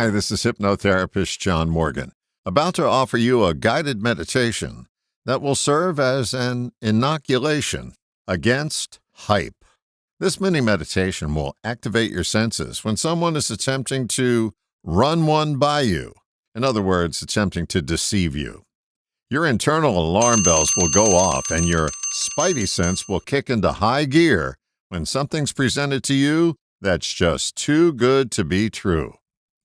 Hi, this is Hypnotherapist John Morgan, about to offer you a guided meditation that will serve as an inoculation against hype. This mini meditation will activate your senses when someone is attempting to run one by you. In other words, attempting to deceive you. Your internal alarm bells will go off and your spidey sense will kick into high gear when something's presented to you that's just too good to be true.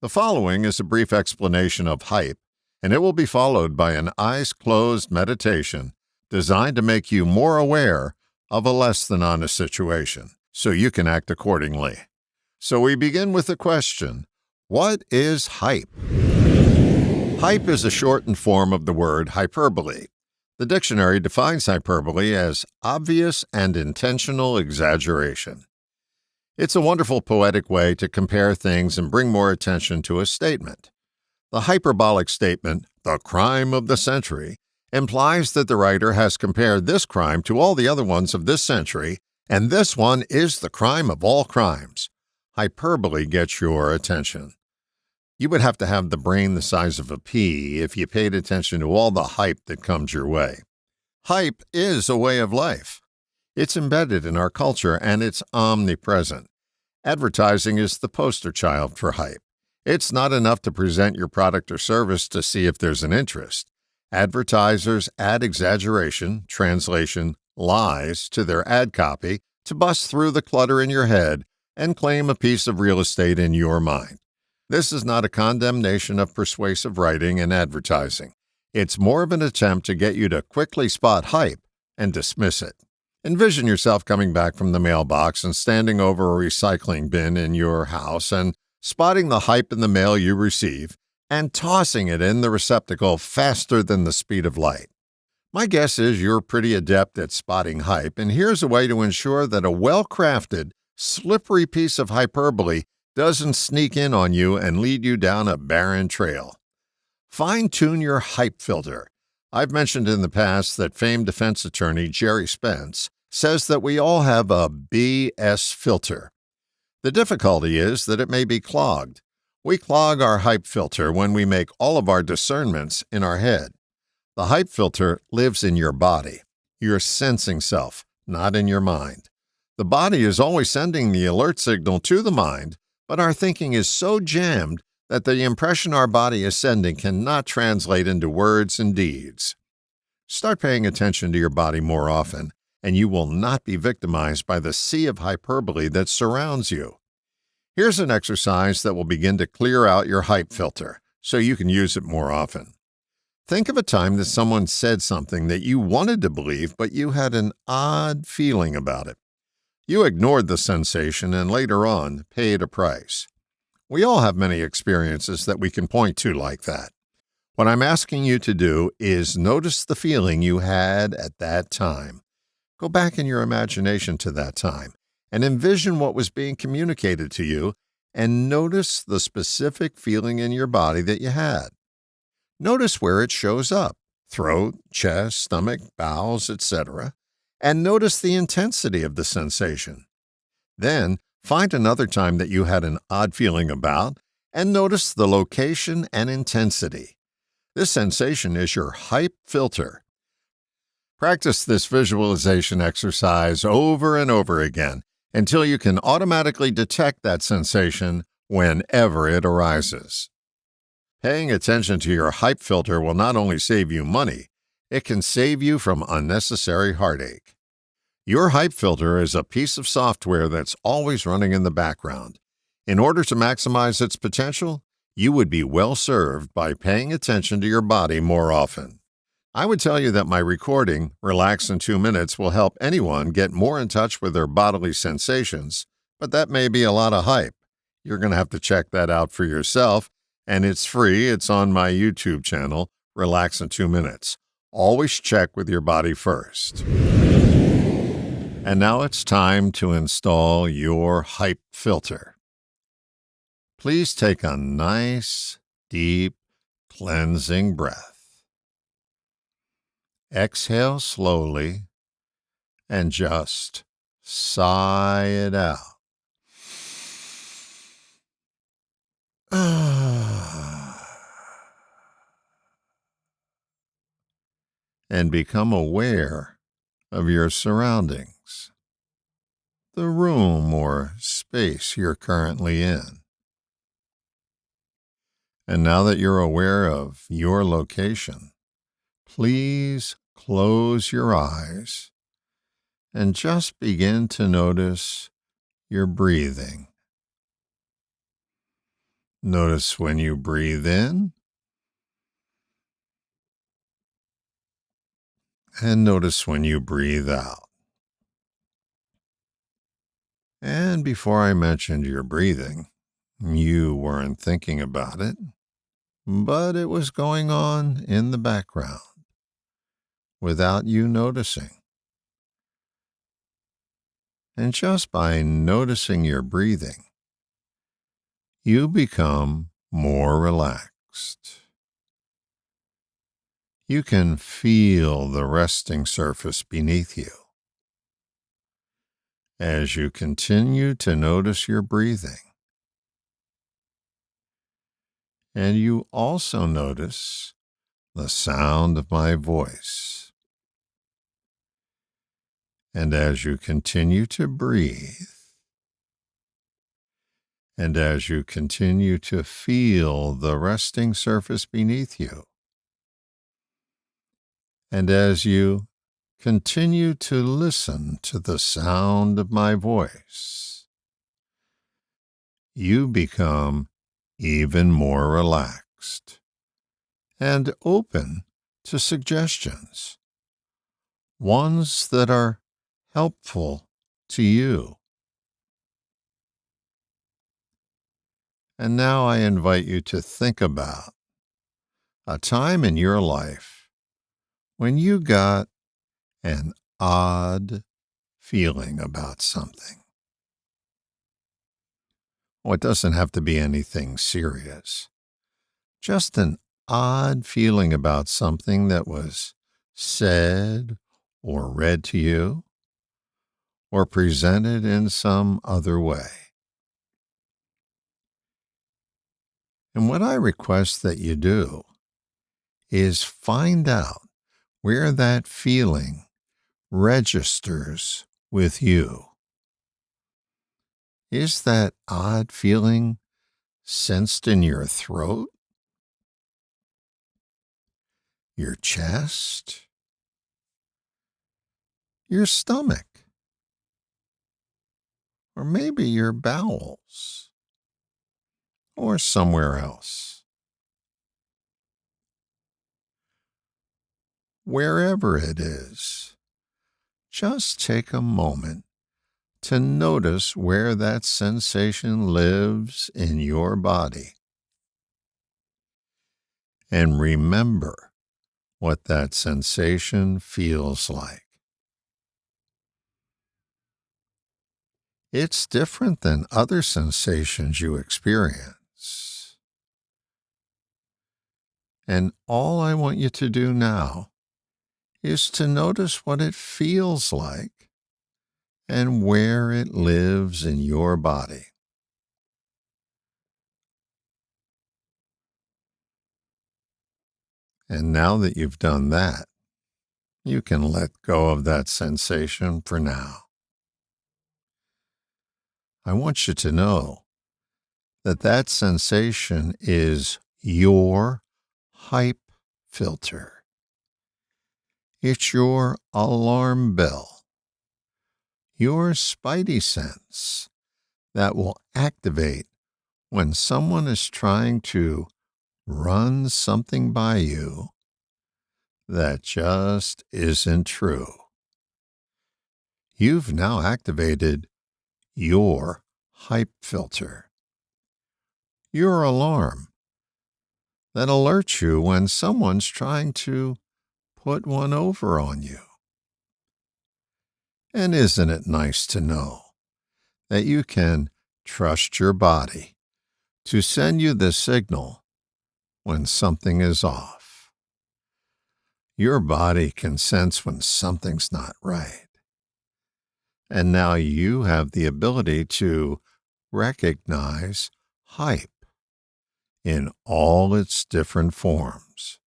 The following is a brief explanation of hype, and it will be followed by an eyes-closed meditation designed to make you more aware of a less than honest situation, so you can act accordingly. So we begin with the question, what is hype? Hype is a shortened form of the word hyperbole. The dictionary defines hyperbole as obvious and intentional exaggeration. It's a wonderful poetic way to compare things and bring more attention to a statement. The hyperbolic statement, the crime of the century, implies that the writer has compared this crime to all the other ones of this century, and this one is the crime of all crimes. Hyperbole gets your attention. You would have to have the brain the size of a pea if you paid attention to all the hype that comes your way. Hype is a way of life. It's embedded in our culture and it's omnipresent. Advertising is the poster child for hype. It's not enough to present your product or service to see if there's an interest. Advertisers add exaggeration, translation, lies to their ad copy to bust through the clutter in your head and claim a piece of real estate in your mind. This is not a condemnation of persuasive writing and advertising. It's more of an attempt to get you to quickly spot hype and dismiss it. Envision yourself coming back from the mailbox and standing over a recycling bin in your house and spotting the hype in the mail you receive and tossing it in the receptacle faster than the speed of light. My guess is you're pretty adept at spotting hype, and here's a way to ensure that a well-crafted, slippery piece of hyperbole doesn't sneak in on you and lead you down a barren trail. Fine-tune your hype filter. I've mentioned in the past that famed defense attorney Jerry Spence says that we all have a BS filter. The difficulty is that it may be clogged. We clog our hype filter when we make all of our discernments in our head. The hype filter lives in your body, your sensing self, not in your mind. The body is always sending the alert signal to the mind, but our thinking is so jammed that the impression our body is sending cannot translate into words and deeds. Start paying attention to your body more often, and you will not be victimized by the sea of hyperbole that surrounds you. Here's an exercise that will begin to clear out your hype filter, so you can use it more often. Think of a time that someone said something that you wanted to believe, but you had an odd feeling about it. You ignored the sensation and later on paid a price. We all have many experiences that we can point to like that. What I'm asking you to do is notice the feeling you had at that time. Go back in your imagination to that time and envision what was being communicated to you and notice the specific feeling in your body that you had. Notice where it shows up, throat, chest, stomach, bowels, etc., and notice the intensity of the sensation. Then, find another time that you had an odd feeling about and notice the location and intensity. This sensation is your hype filter. Practice this visualization exercise over and over again until you can automatically detect that sensation whenever it arises. Paying attention to your hype filter will not only save you money, it can save you from unnecessary heartache. Your hype filter is a piece of software that's always running in the background. In order to maximize its potential, you would be well served by paying attention to your body more often. I would tell you that my recording, Relax in 2 Minutes, will help anyone get more in touch with their bodily sensations, but that may be a lot of hype. You're going to have to check that out for yourself, and it's free. It's on my YouTube channel, Relax in 2 Minutes. Always check with your body first. And now it's time to install your hype filter. Please take a nice, deep, cleansing breath. Exhale slowly and just sigh it out. and become aware of your surroundings, the room or space you're currently in. And now that you're aware of your location, please close your eyes and just begin to notice your breathing. Notice when you breathe in, and notice when you breathe out. And before I mentioned your breathing, you weren't thinking about it, but it was going on in the background without you noticing. And just by noticing your breathing, you become more relaxed. You can feel the resting surface beneath you. As you continue to notice your breathing, and you also notice the sound of my voice. And as you continue to breathe, and as you continue to feel the resting surface beneath you, and as you continue to listen to the sound of my voice, you become even more relaxed and open to suggestions, ones that are helpful to you. And now I invite you to think about a time in your life when you got an odd feeling about something. Well, it doesn't have to be anything serious. Just an odd feeling about something that was said or read to you or presented in some other way. And what I request that you do is find out where that feeling registers with you. Is that odd feeling sensed in your throat, your chest, your stomach, or maybe your bowels, or somewhere else? Wherever it is, just take a moment to notice where that sensation lives in your body. And remember what that sensation feels like. It's different than other sensations you experience. And all I want you to do now is to notice what it feels like and where it lives in your body. And now that you've done that, you can let go of that sensation for now. I want you to know that that sensation is your hype filter. It's your alarm bell, your spidey sense that will activate when someone is trying to run something by you that just isn't true. You've now activated your hype filter, your alarm that alerts you when someone's trying to put one over on you. And isn't it nice to know that you can trust your body to send you the signal when something is off? Your body can sense when something's not right. And now you have the ability to recognize hype in all its different forms.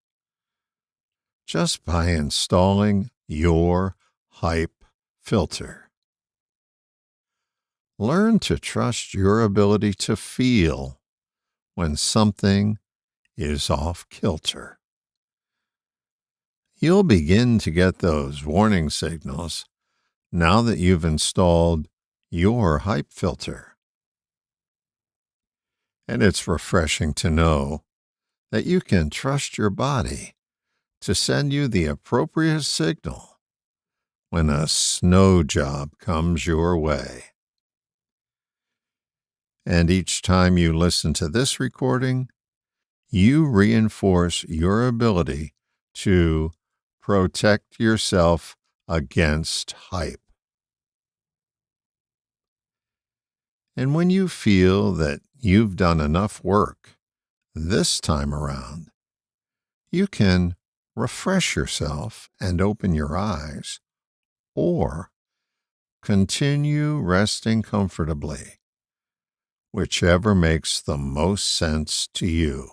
just by installing your Hype filter. Learn to trust your ability to feel when something is off kilter. You'll begin to get those warning signals now that you've installed your Hype filter. And it's refreshing to know that you can trust your body to send you the appropriate signal when a snow job comes your way. And each time you listen to this recording, you reinforce your ability to protect yourself against hype. And when you feel that you've done enough work this time around, you can refresh yourself and open your eyes, or continue resting comfortably, whichever makes the most sense to you.